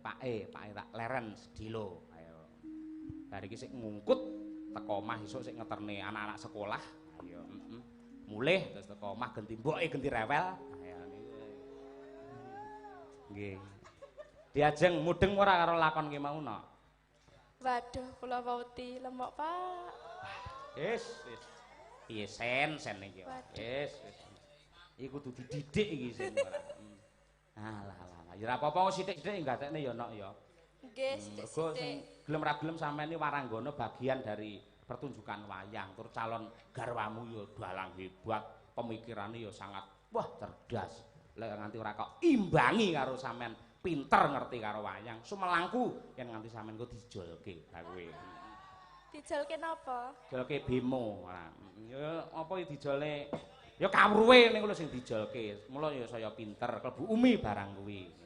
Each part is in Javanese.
Pake tak leren sedilo. Ayo. Bar iki sik ngungkut teko omah esuk sik ngeterne anak-anak sekolah. Ayo, mulih terus teko omah genti mboke genti rewel. Ayo niku. Nggih. Diajeng mudeng ora karo lakon ki mau no. Waduh, kula wauti lemok, Pak. Wis. Piye sen iki. Wis. Iki kudu dididik iki sen ora. Alah. Ya ora apa-apa sithik-sithik nggatekne ya nok ya. Nggih, sithik-sithik. Gelem ra gelem sampeyan iki waranggana bagian dari pertunjukan wayang. Tur calon garwamu ya dalang hebat, pemikirane ya sangat cerdas. Lek nganti ora kok imbangi karo sampeyan pinter ngerti karo wayang. Sumelangku yen nganti sampeyan kok dijolke ha kowe. Dijolke napa? Dijolke bemo. Ya apa dijole ya kawruhe ning lho sing dijolke. Mula ya saya pinter klebu umi barang kuwi.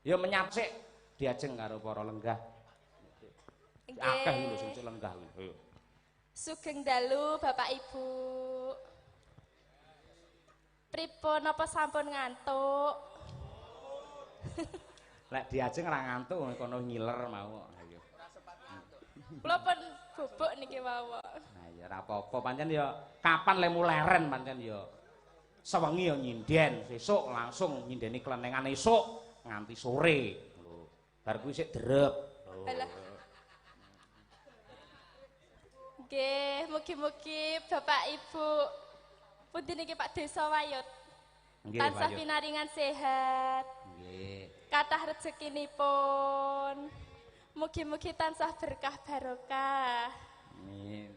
Ya menyapsik diajeng karo para lenggah. Akeh lho sing lenggah kuwi. Sugeng dalu Bapak Ibu. Pripun napa sampun ngantuk? Lek diajeng ora ngantuk kono ngiler mau. Ayo. Kula pun bubuk niki mawon. Nah ya ora apa-apa pancen ya kapan lemu leren pancen ya sewengi ya nyinden, sesuk langsung nyindeni klenengan esuk nganti sore. Lho. Bar kuwi sik drep. Alah. Nggih, mugi-mugi Bapak Ibu pundi niki Pak Desa Wayut. Tansah pinaringan sehat. Nggih. Kathah rezekinipun. Mugi-mugi tansah berkah barokah. Amin.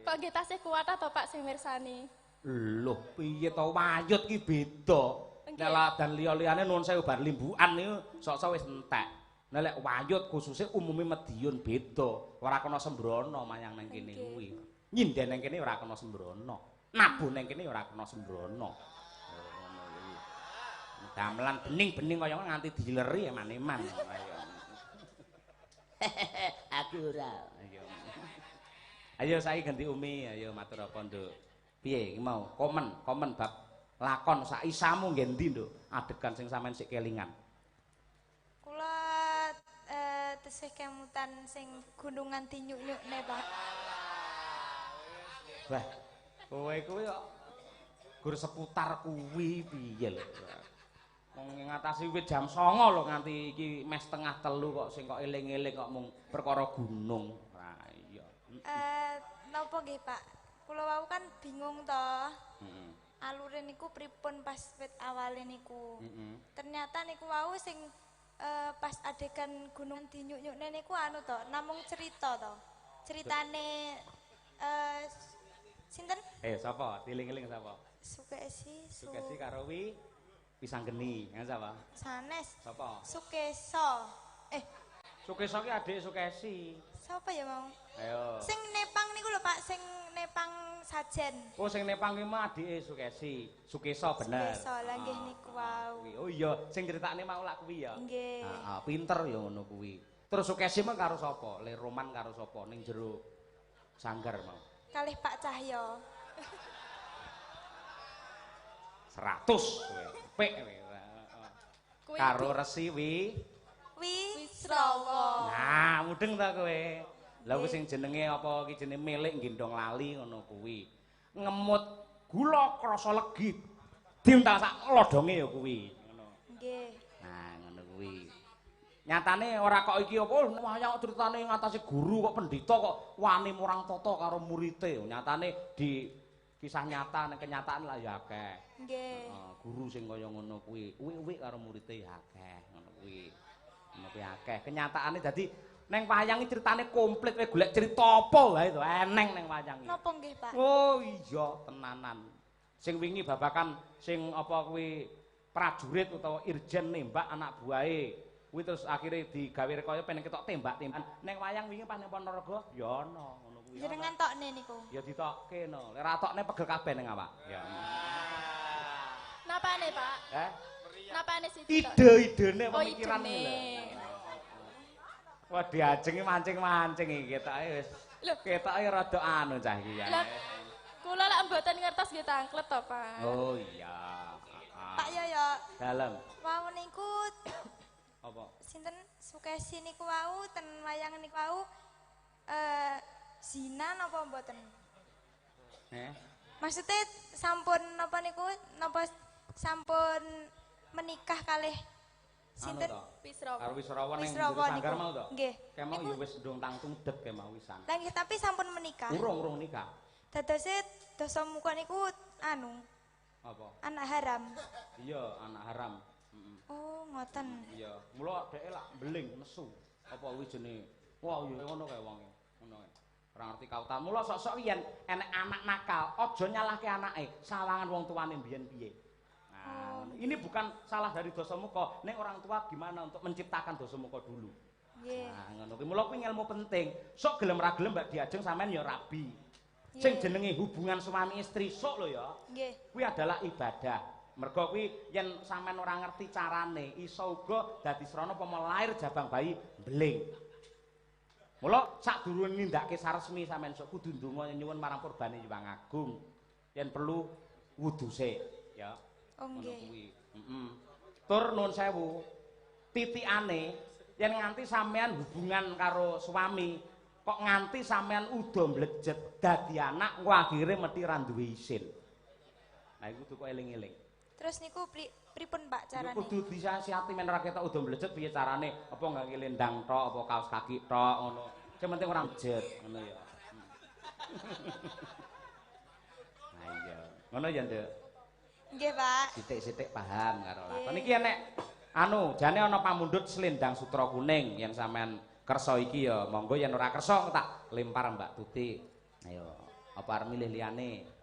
Kok nggih tasih kuat to Pak sing mirsani? Lho, piye to Wayut ki beda. Nek ladan liya-liyane nuwun sewu bar limbukan niku sok-sok wis entek. Nek lek Wayut khususe umume Madiun beda. Ora kena sembrono mayang nang kene kuwi. Nyinden nang kene ora kena sembrono. Nabuh nang kene ora kena sembrono. Ngono kuwi. Gamelan bening-bening kaya nganti dileri eman-eman. Aku ora. Ayo saiki ganti umi, ayo matur apa nduk. Piye iki mau komen bab lakon sak isamu nggih ndi nduk adegan sing sampean sik kelingan. Kula tesih kemutan sing gunungan tinyuk-nyukne Pak. Wah, kowe kuwi kok gur seputar kuwi piye lho. Wong ngatasi wit jam 09.00 lho nganti iki mes setengah 3 kok sing kok eling-eling kok mung perkara gunung. Lah iya. Napa nggih Pak? Kula wau kan bingung to. Alure niku pripun pas wit awale niku. Ternyata niku wau sing pas adegan gunung dinyuk-nyukne niku anu to, namung cerita to. Ceritane sinten? Sapa? Diling-eling sapa? Sukesi karo wi Pisanggeni, ya sapa? Sanes. Sapa? Sukeso. Sukeso ki adik Sukesi. Sapa ya mau? Ayo. Sing nepang niku lho Pak, sing nepang sajen. Oh sing nepang ki mah adike Sukesi. Sukeso bener. Sukeso lah nggih niku wau. Oh iya, sing critakne mau lak kuwi ya. Nggih. Heeh, pinter ya ngono kuwi. Terus Sukesi mah karo sapa? Le Roman karo sapa ning jero sanggar mau? Kalih Pak Cahyo. 100 kowe. Pek kowe. Karo Resi Wisrawa. Nah, mudeng ta kowe. Lah kuwi sing jenenge apa iki jenenge milik gendong lali ngono kuwi. Ngemut gula krasa legi. Dintal sak lodonge ya kuwi ngono. Nggih. Nah, ngono kuwi. Nyatane ora kok iki apa wayang critane ngatasi guru kok pendhita kok wani murang tata karo murite. Nyatane di kisah nyata ning kenyataan lah ya akeh. Nggih. Guru sing kaya ngono kuwi, uwik-uwik karo murite ya akeh ngono kuwi. Ngono kuwi akeh. Kenyataane dadi ning wayang iki critane komplit kowe golek crita apa wae to eneng ning wayang iki. Napa nggih, Pak? Oh iya tenanan. Sing wingi babakan sing apa kuwi prajurit utawa irjen nembak anak buahe. Kuwi terus akhire digawe kaya pengen ketok tembak-tembakan. Ning wayang wingi pas ning Ponorogo ya ana ngono kuwi. Jenengan tokne niku. Ya ditokke no. Lek ra tokne pegel kabeh ning awak. Ya. Napane, Pak? Napane sih? Ide-idene Oh, pemikiran iki lho. idene. Wah diajengi mancing-mancing iki ketoke wis. Lho. Ketoke rada anu cah iki ya. Lah, kula lak mboten ngertos nggih tangklet to, Pak. Oh iya. Pak Yoyo, Dalem. wau niku Apa? sinten Sukesi niku wau ten wayang niku wau zina napa mboten? Maksudnya sampun napa niku napa sampun menikah kalih sinten? Wisrawa. Karo Wisrawa ning Wisrawa sanggar niku. mau to? Nggih. Kayak mau ya wis ndung tangtung dek kayak mau wisan. Lah nggih tapi sampun menikah. Urung nikah. Dadose dosa muka niku anu Apa? anak haram. Iya, anak haram. Oh, ngoten. Iya, mula dheke lak beling nesu. Apa kuwi jenenge? Wah, iya ngono kae wonge. Ngono kae. Ora ngerti kautan. Mula sok-sok yen enek anak nakal, aja nyalahke anake. Sawangan wong tuane mbiyen piye. Nah, ini bukan salah dari dosa muka. Nek orang tua gimana untuk menciptakan dosa muka dulu. Nggih. Nah, ngono kuwi mula kuwi ilmu penting. Sok gelem ra gelem Mbak Diajeng sampean ya rabi. Sing jenenge hubungan suami istri sok lho ya. Nggih. Kuwi adalah ibadah. Mergo kuwi yen sampean ora ngerti carane, iso uga dadi srana upama lair jabang bayi beling. Mula sadurunge nindakake saresmi sampean sok kudu ndonga nyuwun marang purbane Hyang Agung. Yen perlu wudu sik, ya. Oh Ngono nggih. kuwi. Tur nuwun sewu. Titikane yen nganti sampean hubungan karo suami kok nganti sampean udo mblejet dadi anak engko akhire mesti ra duwe isin. Nah iku kudu kok eling-eling. Terus niku pripun Pak carane? Kudu disiasati men ora ketok udo mblejet piye carane? Apa ngangge lendang tok, apa kaos kaki tok ngono. Sing penting ora mjet ngono ya. Nah iya. Ngono ya, Nduk. Nggih, Pak. Sithik-sithik paham karo lakon. Iki enek anu, jane ana pamundhut selendang sutra kuning yang sampean kersa iki ya. Monggo yen ora kersa tak lempar Mbak Tuti. Ayo, apa arep milih liyane?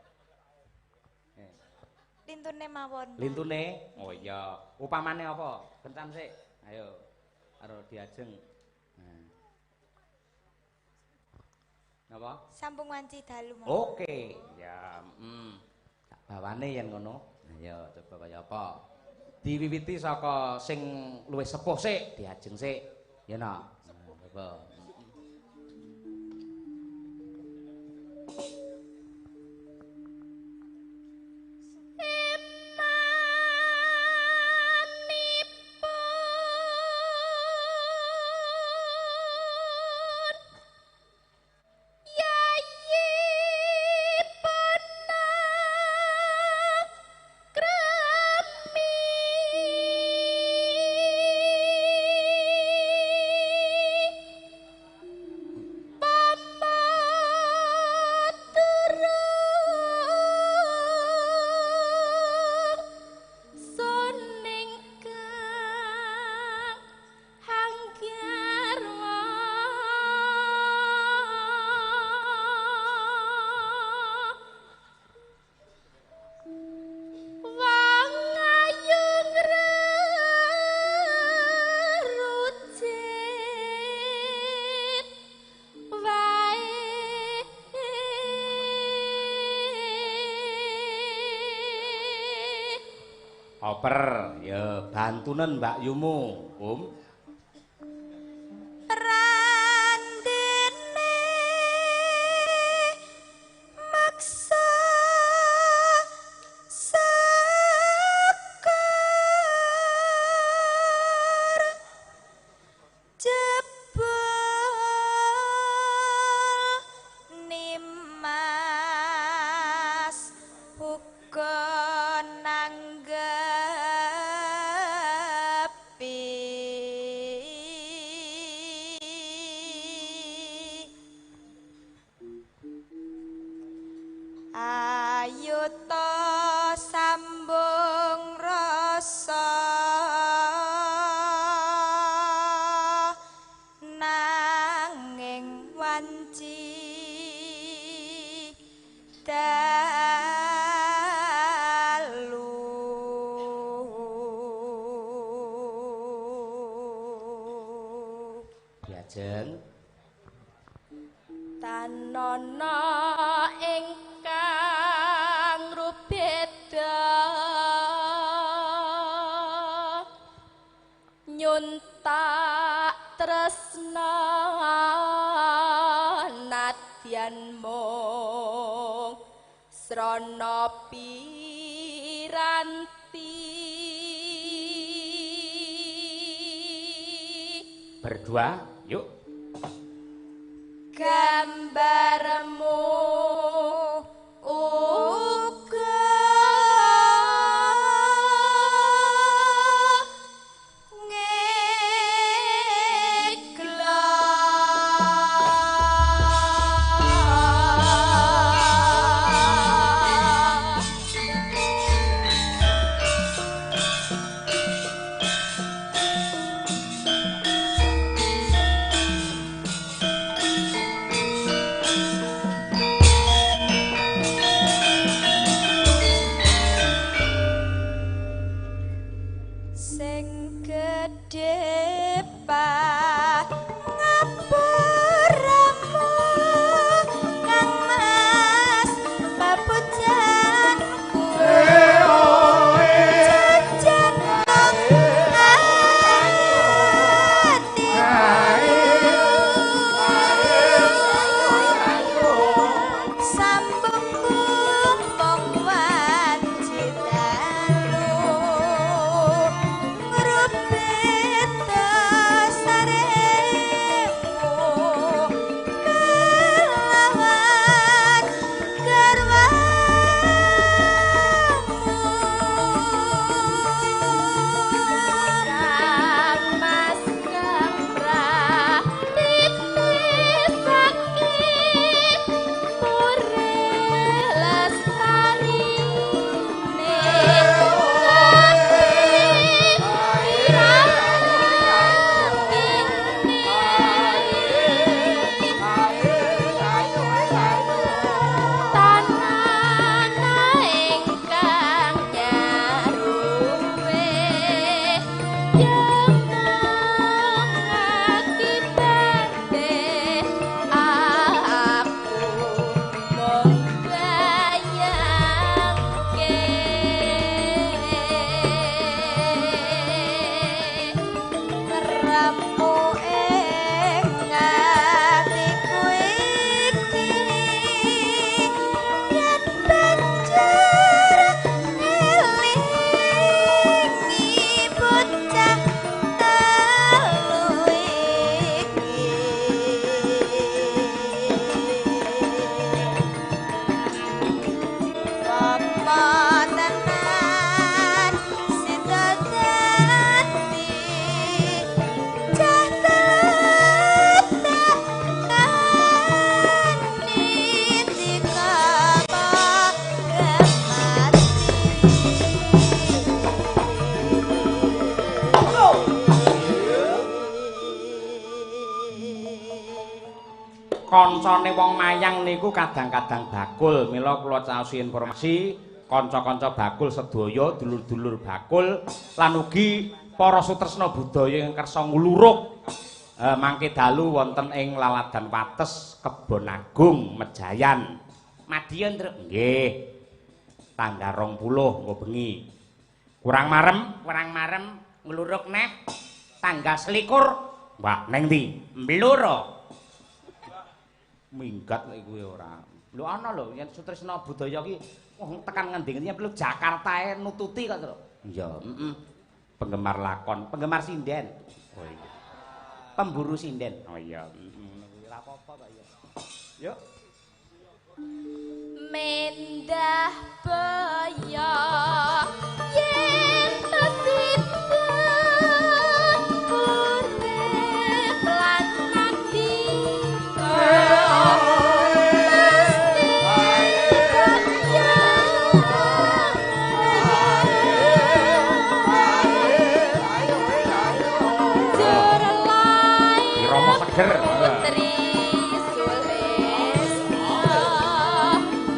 Lintune mawon. Lintune? Oh iya. Upamane apa? Kencan sik. Ayo. Karo Diajeng. Napa? Sambung wanci dalu mawon. Oke. Ya, tak bawane yen ngono. Ayo coba kaya apa? Diwiwiti saka sing luwih sepuh sik, Diajeng sik. Ya no. Coba. Oper, ya bantunen Mbak Yumu, Randene maksa sekar Lajeng tanana ingkang rubeda nyuntak tresna nadyan mung srana piranti berdua yuk gambarmu uga sing gedhe ngapuramu kang mas papujanku jajan sambungku mong wanjitalu ngrupita saremu kelawan garwamu mas kamra titis sakit pure lestari ramu ing atiku iki yen banjur elingi bocah telu iki apa tenan sida dadi kancane wong mayang niku kadang-kadang bakul mila kula caosi informasi kanca-kanca bakul sedaya dulur-dulur bakul lan ugi para sutresna budaya ing kersa nguluruk mangke dalu wonten ing Laladan Wates Kebon Agung Mejayan Madiun Truk nggih tanggal 20 nggo bengi kurang marem nguluruk neh tanggal 21 wah neng ndi Mbluro minggat lek kuwi ora. Lho ana lho yen sutresna budaya ki tekan ngendi-endi perlu Jakarta e nututi kok, Tru. Iya, penggemar lakon, penggemar sinden. Oh iya. Pemburu sinden. Oh iya, ngono kuwi ora apa-apa kok ya. Yuk. Mendah baya yen tesidhan urip lan nadi seger. Putri Sulesna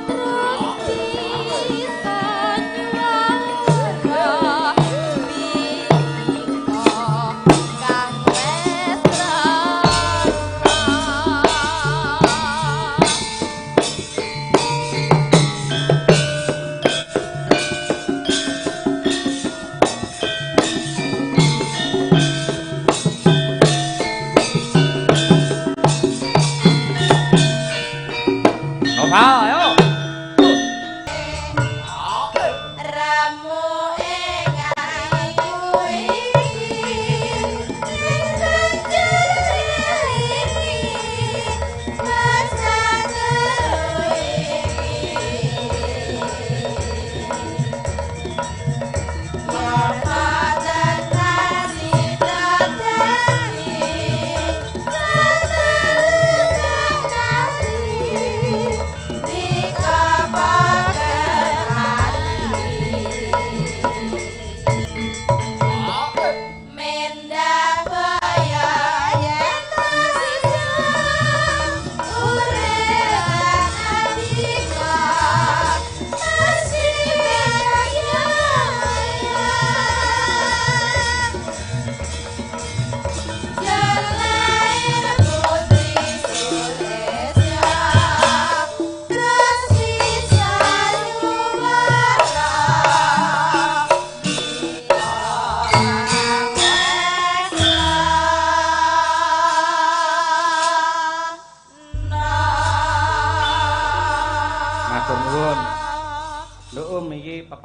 terus bisa nyuwara biko kang mesra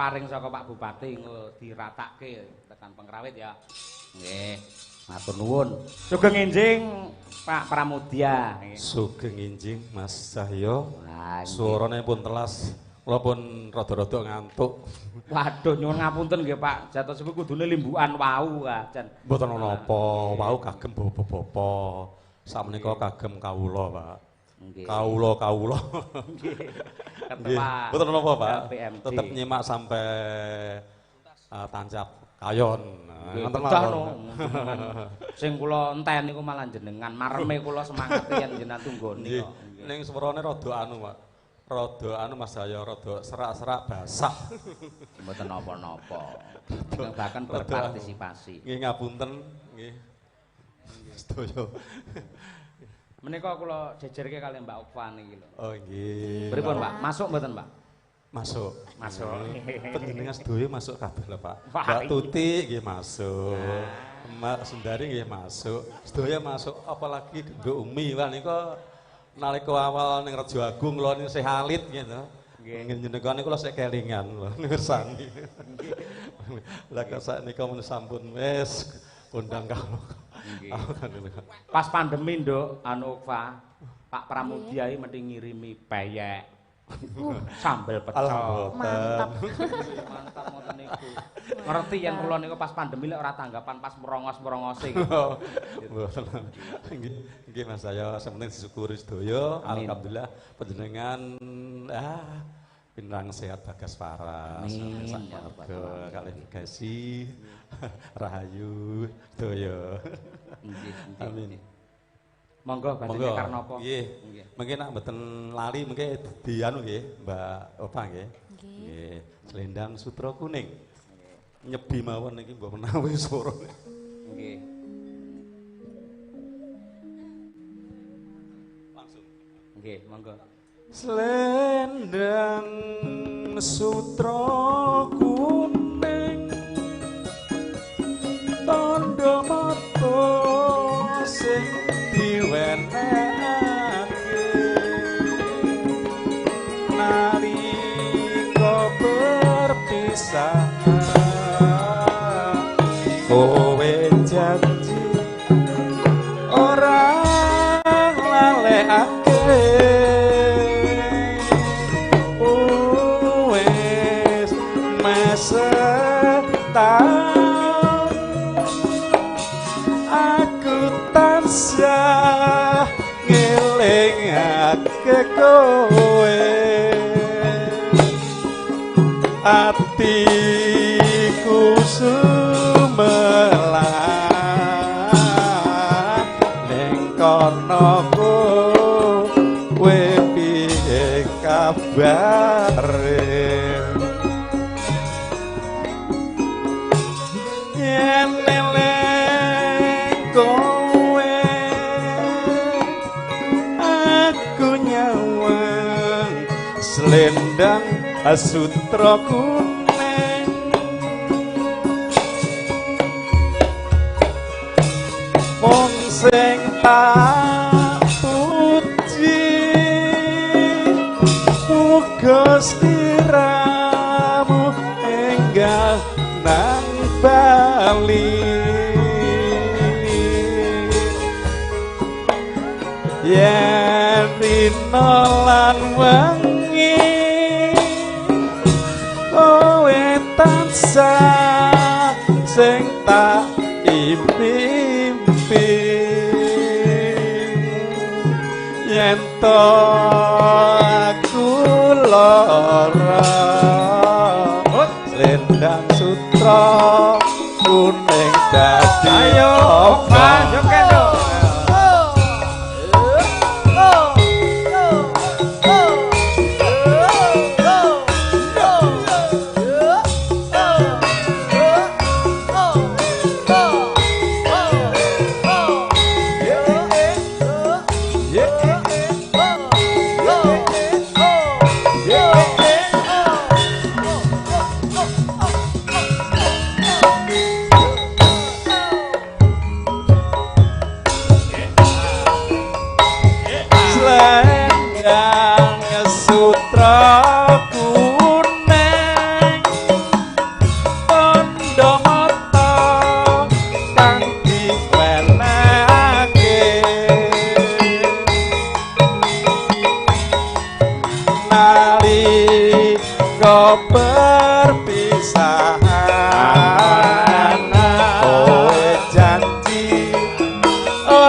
paring saka Pak Bupati engko diratakke tekan Pengrawit ya. Nggih, matur nuwun. Sugeng enjing Pak Pramudya. Sugeng enjing Mas Cahyo. Wah, suarane pun telas. Kula pun rada-rada ngantuk. Waduh nyuwun ngapunten nggih Pak. Jatuh sepuh kudune limbukan wau Jan. Mboten napa, wau kagem bapa-bapa. Sakmenika kagem kawula, Pak. Nggih. Kawula. Nggih. Nggih. Mboten napa, Pak. LPMD. Tetep nyimak sampai tancap kayon. Ngoten mawon. Sing kula enten niku malah jenengan mareme kula semangati yen jenengan tunggoni kok. Ning suarane rada anu, Pak. Rada anu Mas Jaya, rada serak-serak basah. Mboten napa-napa. Bahkan berpartisipasi. Nggih ngapunten, nggih. Sedaya. Menika kula jejerke kali Mbak Okvan iki lho. Oh nggih. Pripun Pak? Masuk mboten Pak? Masuk. Masuk. Panjenengan sedaya masuk kabeh lho Pak. Wah, Mbak Tuti nggih masuk. Mbak Sundari nggih masuk. Sedaya masuk apalagi Mbak Umi wah nika nalika awal ning Rejo Agung kula ning isih alit gitu. Nggih njenengan niku kula sik kelingan lho mirsani. Lah kok saknika men sampun wis undang kawula. Pas pandemi nduk anu Okva, Pak Pramudya iki mesti ngirimi peyek. Sambel pecel. Mantap. Mantap ngoten niku. Ngerti yen kula niku pas pandemi lek ora tanggapan pas merongos-merongose. Nggih Mas saya sementing disyukuri sedaya. Alhamdulillah panjenengan pinrang sehat bagas waras. Kalih kasih rahayu sedaya. Amin. Monggo badhe Karnapa. Nggih. Mungkin nek mboten lali mengke dianu nggih Mbak Opa nggih. Nggih. Selendang sutra kuning. Nyebi mawon niki mbok menawi swara. Nggih. Langsung. Nggih, monggo. Selendang sutra kuning tandha mata sing diwenehake nalika berpisah kowe janji ora lalekake wis mesetan aku tansah ngelingake kowe atiku sumelang ning kono kowe piye kabare yen eling kowe aku nyawang selendang sutra kuning wong sing tak puji muga sliramu enggal nang Bali yen dina lan wengi kowe tansah sing tak impi-impi yen to aku lara selendang sutra kuning dadi ayo Pak yo kendo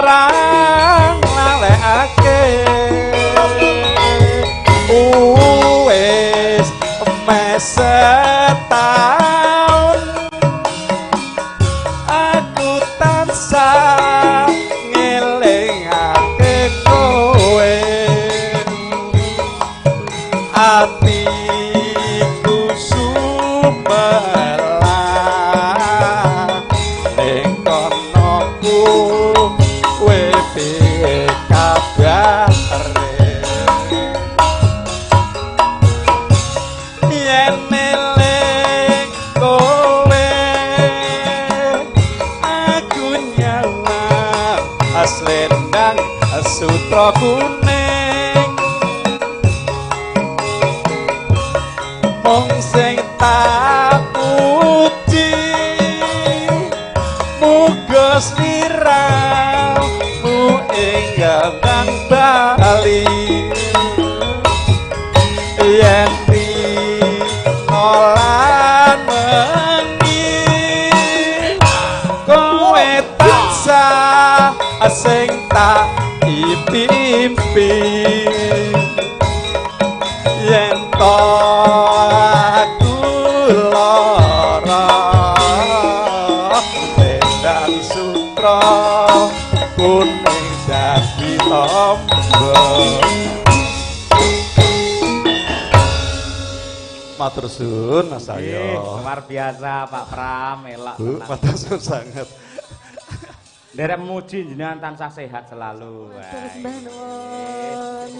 orang lalekake wis setahun aku tansah ngelingake kowe atiku sumelah ning kono kowe piye kabare yen eling kowe aku nyawang aslendang sutra kuning mong sing tak puji muga sliramu ing gandang bali yen lan mengi kowe tansah sing tak impi-impi yen to aku lara Endang sutra kuning dadi tombol matur suwun Mas Ayo. Luar biasa Pak Pram, elok. Bu, matur suwun sangat. Nderek muji jenengan tansah sehat selalu. Terus mbah nuwun.